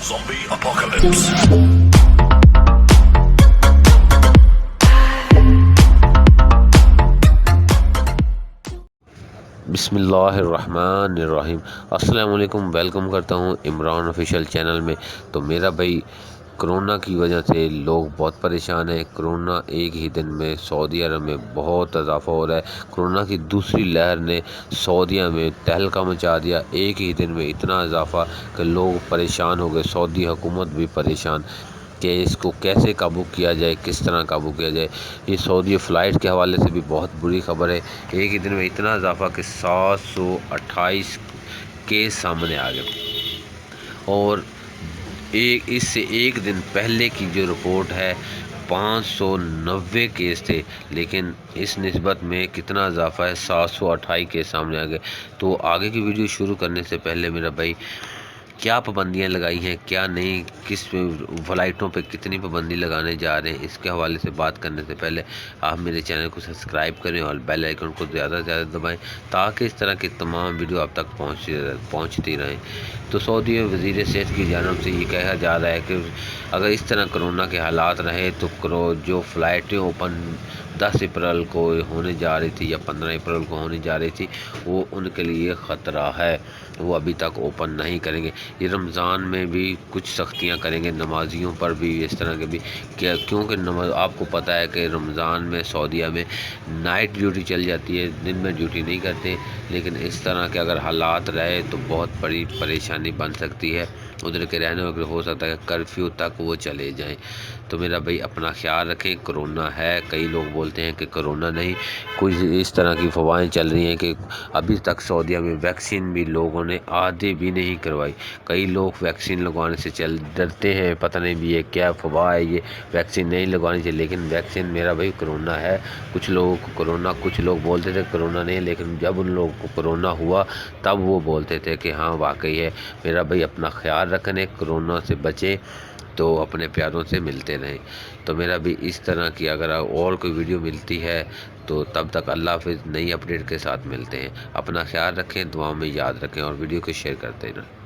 Zombie apocalypse. بسم اللہ الرحمن الرحیم۔ السلام علیکم، ویلکم کرتا ہوں عمران آفیشیل چینل میں۔ تو میرا بھائی کرونا کی وجہ سے لوگ بہت پریشان ہیں۔ کرونا ایک ہی دن میں سعودی عرب میں بہت اضافہ ہو رہا ہے۔ کرونا کی دوسری لہر نے سعودیہ میں تہلکہ مچا دیا۔ ایک ہی دن میں اتنا اضافہ کہ لوگ پریشان ہو گئے، سعودی حکومت بھی پریشان کہ اس کو کیسے قابو کیا جائے، کس طرح قابو کیا جائے۔ یہ سعودی فلائٹ کے حوالے سے بھی بہت بری خبر ہے۔ ایک ہی دن میں اتنا اضافہ کہ 728 کیس سامنے آ گئے، اور اس سے ایک دن پہلے کی جو رپورٹ ہے 590 کیس تھے، لیکن اس نسبت میں کتنا اضافہ ہے، 728 کیس سامنے آ گئے۔ تو آگے کی ویڈیو شروع کرنے سے پہلے میرا بھائی کیا پابندیاں لگائی ہیں، کیا نہیں، کس فلائٹوں پہ کتنی پابندی لگانے جا رہے ہیں، اس کے حوالے سے بات کرنے سے پہلے آپ میرے چینل کو سبسکرائب کریں اور بیل آئیکن کو زیادہ سے زیادہ دبائیں تاکہ اس طرح کی تمام ویڈیو آپ تک پہنچتی رہیں۔ تو سعودی وزیر صحت کی جانب سے یہ کہا جا رہا ہے کہ اگر اس طرح کرونا کے حالات رہے تو جو فلائٹیں اوپن 10 اپریل کو ہونے جا رہی تھی یا 15 اپریل کو ہونے جا رہی تھی، وہ ان کے لیے خطرہ ہے، وہ ابھی تک اوپن نہیں کریں گے۔ یہ رمضان میں بھی کچھ سختیاں کریں گے، نمازیوں پر بھی اس طرح کے بھی، کیونکہ آپ کو پتہ ہے کہ رمضان میں سعودیہ میں نائٹ ڈیوٹی چل جاتی ہے، دن میں ڈیوٹی نہیں کرتے، لیکن اس طرح کے اگر حالات رہے تو بہت بڑی پریشانی بن سکتی ہے۔ ادھر کے رہنے والے ہو سکتا ہے کہ کرفیو تک وہ چلے جائیں۔ تو میرا بھائی اپنا خیال رکھیں، کرونا ہے، کئی لوگ بولتے ہیں کہ کرونا نہیں، کوئی اس طرح کی افواہیں چل رہی ہیں کہ ابھی تک سعودیہ میں ویکسین بھی لوگوں نے آدھے بھی نہیں کروائی۔ کئی لوگ ویکسین لگوانے سے ڈرتے ہیں، پتہ نہیں بھی یہ کیا افواہ ہے، یہ ویکسین نہیں لگوانی چاہیے، لیکن ویکسین میرا بھائی کرونا ہے۔ کچھ لوگوں کو کرونا، کچھ لوگ بولتے تھے کرونا نہیں ہے، لیکن جب ان لوگوں کو کرونا ہوا تب وہ بولتے تھے کہ ہاں واقعی ہے۔ میرا بھائی اپنا خیال رکھیں، کرونا سے بچیں تو اپنے پیاروں سے ملتے رہیں۔ تو میرا بھی اس طرح کی اگر اور کوئی ویڈیو ملتی ہے تو تب تک اللہ حافظ، نئی اپڈیٹ کے ساتھ ملتے ہیں۔ اپنا خیال رکھیں، دعاؤں میں یاد رکھیں اور ویڈیو کو شیئر کرتے رہیں۔